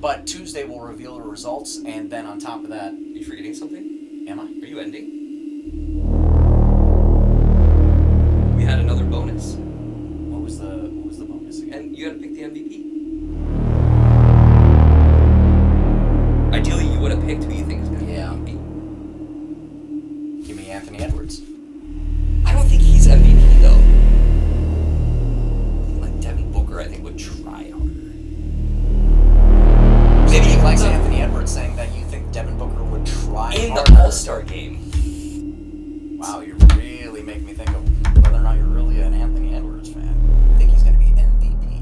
But Tuesday we'll reveal the results, and then on top of that... Are you forgetting something? Am I? Are you ending? We had another bonus. What was the bonus again? And you gotta pick the MVP. Ideally, you would have picked who you think is gonna be MVP. Give me Anthony Edwards. I don't think he's MVP though. Like Devin Booker, I think would try harder. Maybe he likes Anthony Edwards saying that you think Devin Booker would try in harder. the All-Star game. Wow, you really make me think of whether or not you're really an Anthony Edwards fan. I think he's going to be MVP.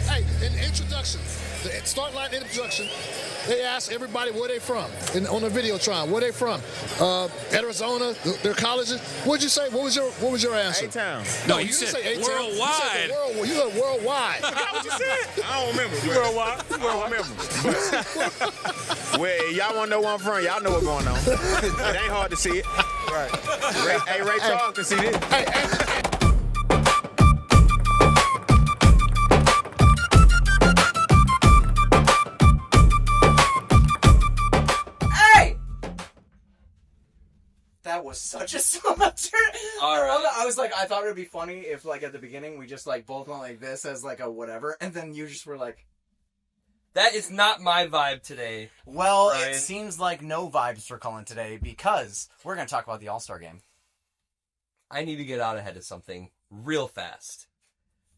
Hey, in the introduction, the start line introduction, they asked everybody where they from on the Videotron. Where they from? Arizona, their colleges. What'd you say? What was your answer? A-Town. No, you you said didn't say A-Town. worldwide. You said worldwide. Forgot what you said. I don't remember. Worldwide. I don't remember. Well, y'all want to know where I'm from? Y'all know what's going on. It ain't hard to see it. Right. Ray Charles can see this. Hey. That was such a cemetery. All right. I was like, I thought it would be funny if, like, at the beginning we just like both went like this as like a whatever, and then you just were like, That is not my vibe today. well, Ryan. it seems like no vibes for Cullen today because we're going to talk about the All-Star game. I need to get out ahead of something real fast.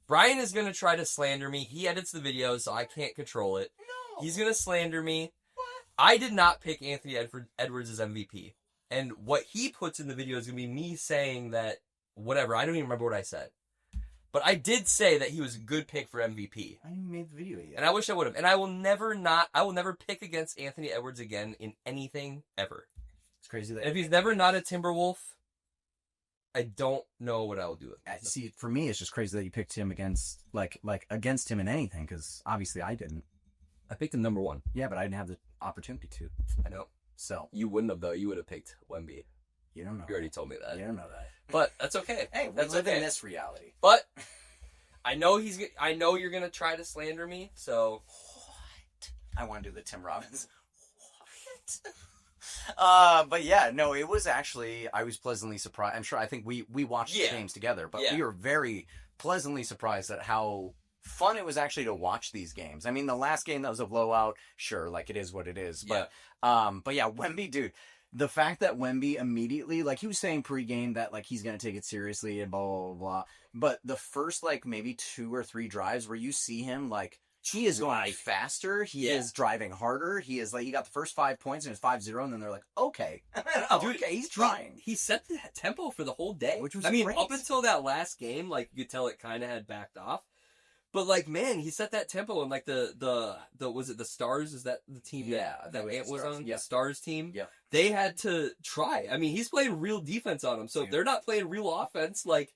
Brian is going to try to slander me. He edits the video, so I can't control it. No. He's going to slander me. What? I did not pick Anthony Edwards as MVP. And what he puts in the video is going to be me saying that, whatever, I don't even remember what I said. But I did say that he was a good pick for MVP. I haven't made the video yet. And I wish I would have. And I will never pick against Anthony Edwards again in anything ever. It's crazy that... And if he's never not a Timberwolf, I don't know what I will do with him. See, for me, it's just crazy that you picked him against, like against him in anything, because obviously I didn't. I picked him number one. Yeah, but I didn't have the opportunity to. I know. So. You wouldn't have, though. You would have picked Wemby. You don't know. You already told me that. You don't know that. But that's okay. Hey, we that's live okay. in this reality. But I know you're going to try to slander me, so... What? I want to do the Tim Robbins. What? But yeah, no, it was actually, I was pleasantly surprised. I think we watched the games together, but we were very pleasantly surprised at how fun it was actually to watch these games. I mean, the last game that was a blowout, sure, like it is what it is. But yeah, Wemby, dude, the fact that Wemby immediately, like he was saying pregame that like he's going to take it seriously and blah, blah, blah, blah. But the first like maybe 2 or 3 drives where you see him like, he is going faster. He is driving harder. He is like, he got the first 5 points and it's 5-0. And then they're like, okay. Dude, okay, he's trying. He set the tempo for the whole day. Which was great. great. Up until that last game, like, you could tell it kind of had backed off. But, like, man, he set that tempo. And, like, was it the Stars? Is that the team that Ant was on? Yeah. The Stars team? Yeah. They had to try. I mean, he's playing real defense on them. So if they're not playing real offense, like,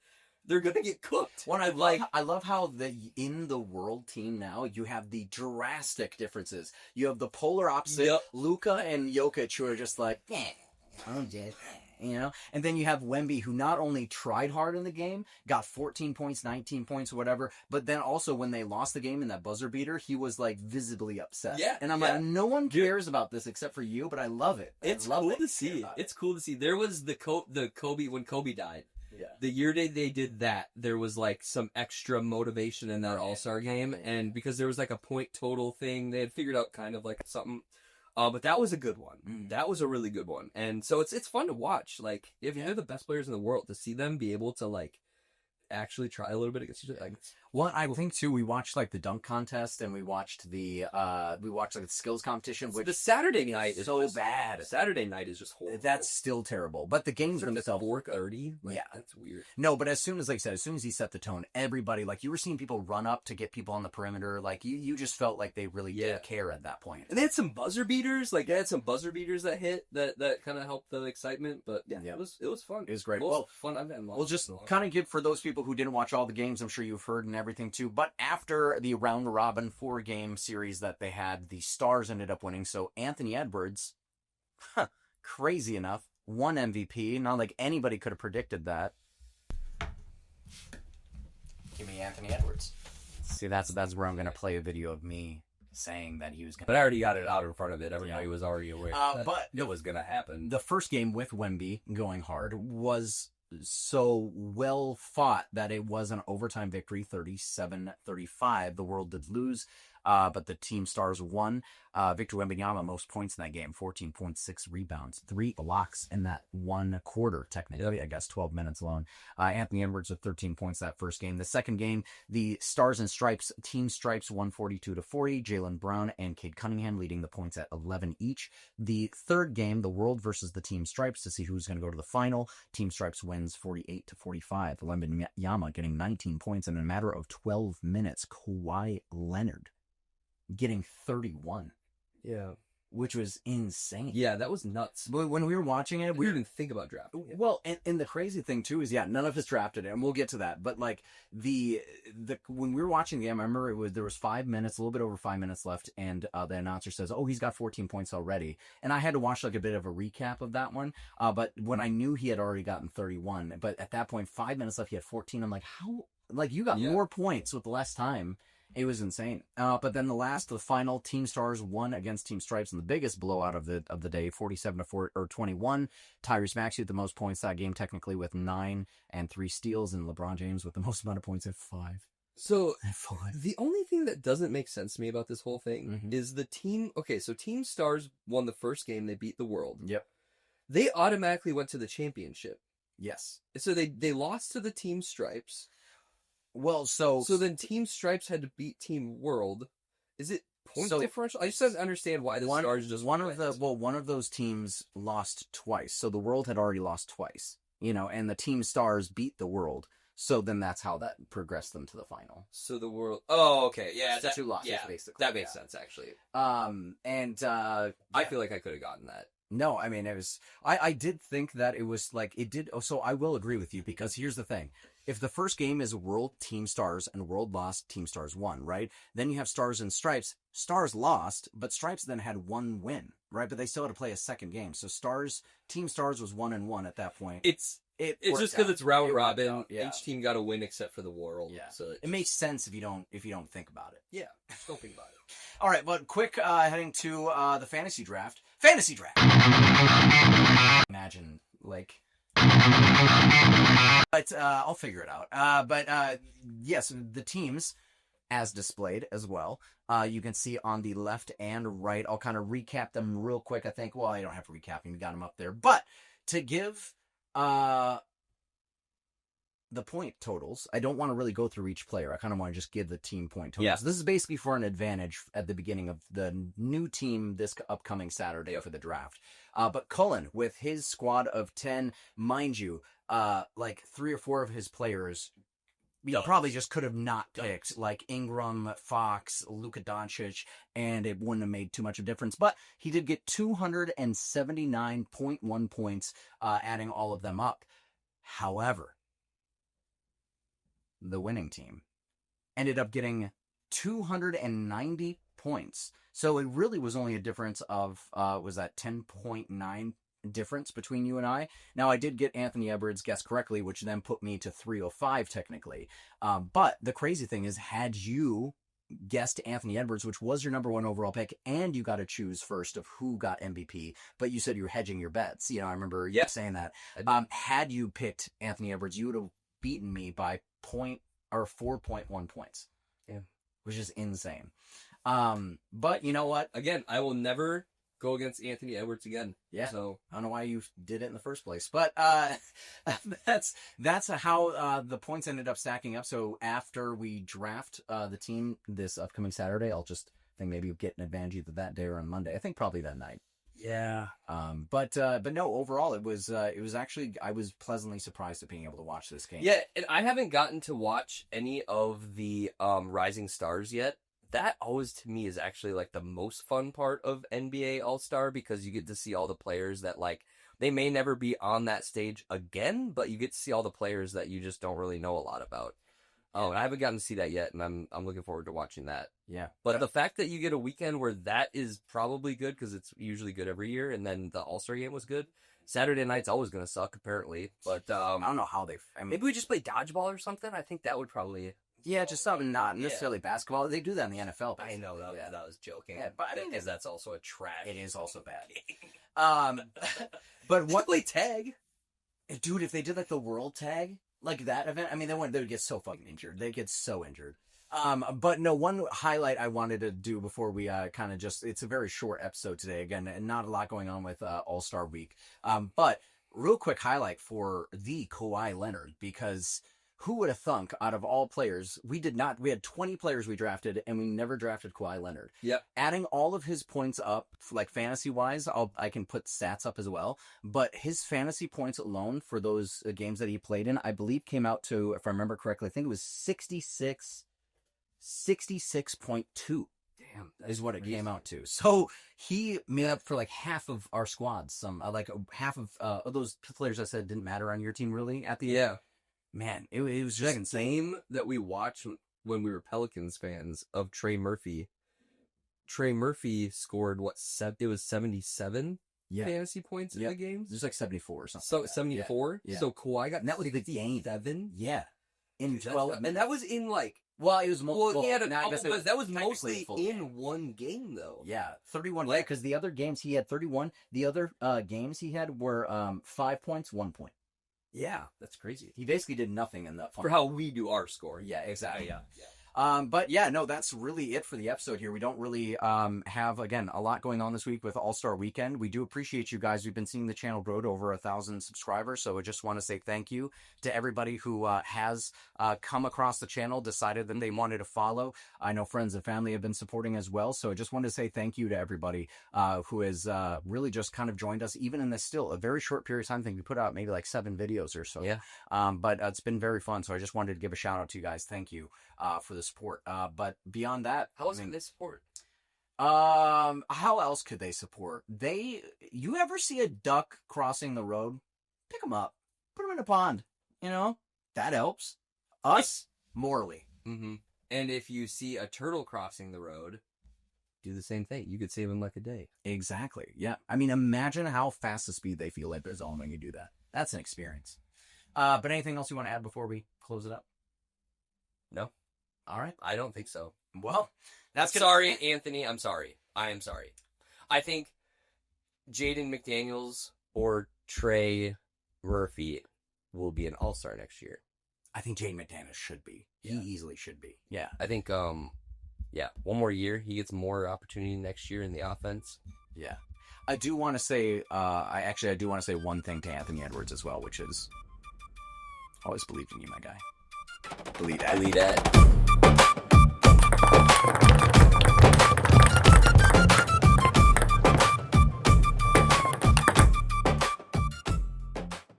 they're gonna get cooked. Well, I love how in the world team now you have the drastic differences. You have the polar opposite, Luka and Jokic, who are just like, I'm dead, you know. And then you have Wemby, who not only tried hard in the game, got 14 points, 19 points, whatever, but then also when they lost the game in that buzzer beater, he was like visibly upset. Yeah, and I'm like, no one cares about this except for you, but I love it. It's cool to see. It's cool to see. There was the Kobe when Kobe died. Yeah. The year they did that, there was like some extra motivation in that All-Star game, and because there was like a point total thing, they had figured out kind of like something. But that was a good one. That was a really good one, and so it's fun to watch. Like if they're the best players in the world, to see them be able to like actually try a little bit against each other. Like, well, I think too, we watched like the dunk contest and we watched the skills competition, which the Saturday night is so bad. Saturday night is just horrible. That's still terrible. But the games themselves, 4:30. Like, yeah, that's weird. No, but as soon as he set the tone, everybody, like you were seeing people run up to get people on the perimeter. Like you just felt like they really did care at that point. And they had some buzzer beaters. Like they had some buzzer beaters that hit that kind of helped the excitement. But it was fun. It was great. Well, fun. I've had we'll just kind of give for those people who didn't watch all the games. I'm sure you've heard and everything too. But after the round robin 4-game series that they had, the Stars ended up winning. So Anthony Edwards, crazy enough, won MVP. Not like anybody could have predicted that. Give me Anthony Edwards. See, that's where I'm going to play a video of me saying that he was going to... But I already got it out in front of it. Everybody was already aware but it was going to happen. The first game with Wemby going hard was so well fought that it was an overtime victory, 37-35. The World did lose, but the Team Stars won. Victor Wembanyama, most points in that game, 14.6 rebounds, 3 blocks in that one quarter, technically, I guess 12 minutes alone. Anthony Edwards with 13 points that first game. The second game, the Stars and Stripes, Team Stripes 142-40. Jaylen Brown and Cade Cunningham leading the points at 11 each. The third game, the World versus the Team Stripes to see who's going to go to the final. Team Stripes wins 48-45. Wembanyama getting 19 points in a matter of 12 minutes. Kawhi Leonard getting 31. Yeah. Which was insane. Yeah, that was nuts. But when we were watching it, we didn't even think about drafting it. Well, and the crazy thing too is, none of us drafted it, and we'll get to that. But like the when we were watching the game, I remember there was 5 minutes, a little bit over 5 minutes left, and the announcer says, "Oh, he's got 14 points already." And I had to watch like a bit of a recap of that one. But when I knew he had already gotten 31, but at that point, 5 minutes left, he had 14. I'm like, how? Like you got more points with less time. It was insane. But then the final, Team Stars won against Team Stripes in the biggest blowout of the day, 47-21. Tyrese Maxey with the most points that game, technically with 9 and 3 steals, and LeBron James with the most amount of points at 5. So the only thing that doesn't make sense to me about this whole thing is the team. Okay, so Team Stars won the first game. They beat the World. Yep. They automatically went to the championship. Yes. So they lost to the Team Stripes. Well, so then Team Stripes had to beat Team World. Is it point differential? I just don't understand why the Stars just one of those teams lost twice. So the World had already lost twice, and the Team Stars beat the World. So then that's how that progressed them to the final. So the World. Oh, okay, yeah, that's 2 losses basically. That makes sense actually. I feel like I could have gotten that. No, I mean, it was, I did think that it was like, it did, so I will agree with you, because here's the thing. If the first game is World Team Stars and World lost, Team Stars won, right? Then you have Stars and Stripes. Stars lost, but Stripes then had 1 win, right? But they still had to play a second game. So Team Stars was 1-1 at that point. It's just because it's round robin. Each team got a win except for the World. Yeah. So it makes sense if you don't think about it. Yeah, just don't think about it. All right, but quick heading to the fantasy draft. Fantasy draft. Imagine, like... But I'll figure it out. But yes, the teams as displayed as well. You can see on the left and right. I'll kind of recap them real quick. I think, well, I don't have to recap them. You got them up there. But to give the point totals, I don't want to really go through each player. I kind of want to just give the team point totals. Yeah. This is basically for an advantage at the beginning of the new team this upcoming Saturday for the draft. But Cullen, with his squad of 10, mind you, like 3 or 4 of his players probably just could have not picked, like Ingram, Fox, Luka Doncic, and it wouldn't have made too much of a difference. But he did get 279.1 points, adding all of them up. However, the winning team ended up getting 290 points. So it really was only a difference of, was that 10.9 difference between you and I? Now, I did get Anthony Edwards guessed correctly, which then put me to 305 technically. But the crazy thing is, had you guessed Anthony Edwards, which was your number 1 overall pick, and you got to choose first of who got MVP, but you said you were hedging your bets. I remember you saying that. Had you picked Anthony Edwards, you would have beaten me by 4.1 points. Yeah. Which is insane. But you know what? Again, I will never go against Anthony Edwards again. Yeah. So I don't know why you did it in the first place, but that's how the points ended up stacking up. So after we draft the team this upcoming Saturday, I'll just think maybe you'll get an advantage either that day or on Monday. I think probably that night. Yeah. But no, overall it was actually, I was pleasantly surprised at being able to watch this game. Yeah, and I haven't gotten to watch any of the Rising Stars yet. That always to me is actually like the most fun part of NBA All-Star, because you get to see all the players that, like, they may never be on that stage again, but you get to see all the players that you just don't really know a lot about. Oh, and I haven't gotten to see that yet, and I'm looking forward to watching that. Yeah. But the fact that you get a weekend where that is probably good, because it's usually good every year, and then the All-Star game was good. Saturday night's always going to suck, apparently. But I don't know how maybe we just play dodgeball or something. I think that would probably Yeah, just something not necessarily basketball. They do that in the NFL. I know that was joking. Yeah, but I mean, because that's also a trash. It is also bad. But what play tag, dude? If they did like the world tag, like that event, I mean, they would get so fucking injured. They'd get so injured. But no, one highlight I wanted to do before we kind of it's a very short episode today. Again, and not a lot going on with All-Star Week. But real quick highlight for the Kawhi Leonard, because who would have thunk out of all players, we had 20 players we drafted and we never drafted Kawhi Leonard. Yep. Adding all of his points up, like fantasy wise, I can put stats up as well, but his fantasy points alone for those games that he played in, I believe came out to, if I remember correctly, I think it was 66.2. Damn, is what it came out to. So he made up for like half of our squads. Some like half of those players I said didn't matter on your team really at the end. Man, it was just insane that we watched when we were Pelicans fans of Trey Murphy. Trey Murphy scored it was 77 fantasy points in the games. There's like 74 or something. So 74. Yeah. So Kawhi got, and that was 57. Yeah, in 12, and that was in like. Well, it was he had that was mostly in one game though. Yeah, 31. Yeah, because the other games he had 31. The other games he had were 5 points, 1 point. Yeah, that's crazy. He basically did nothing in that. For how we do our score. Yeah, exactly. Yeah. But yeah, no, that's really it for the episode here. We don't really have, again, a lot going on this week with All-Star Weekend. We do appreciate you guys. We've been seeing the channel grow to over 1,000 subscribers, so I just want to say thank you to everybody who has come across the channel, decided that they wanted to follow. I know friends and family have been supporting as well, so I just wanted to say thank you to everybody who has really just kind of joined us, even in this still a very short period of time. I think we put out maybe like 7 videos or so. Yeah. But it's been very fun, so I just wanted to give a shout out to you guys. Thank you for the support. But beyond that, how else can they support? How else could they support? You ever see a duck crossing the road? Pick them up, put them in a pond. You know, that helps us morally. Mm-hmm. And if you see a turtle crossing the road, do the same thing. You could save them like a day. Exactly. Yeah. I mean, imagine how fast the speed they feel like there's on when you do that. That's an experience. But anything else you want to add before we close it up? No. All right. I don't think so. Well, sorry, Anthony. I'm sorry. I am sorry. I think Jaden McDaniels or Trey Murphy will be an all-star next year. I think Jaden McDaniels should be. He easily should be. Yeah. I think, one more year. He gets more opportunity next year in the offense. Yeah. I do want to say, I do want to say one thing to Anthony Edwards as well, which is always believed in you, my guy. Believe that.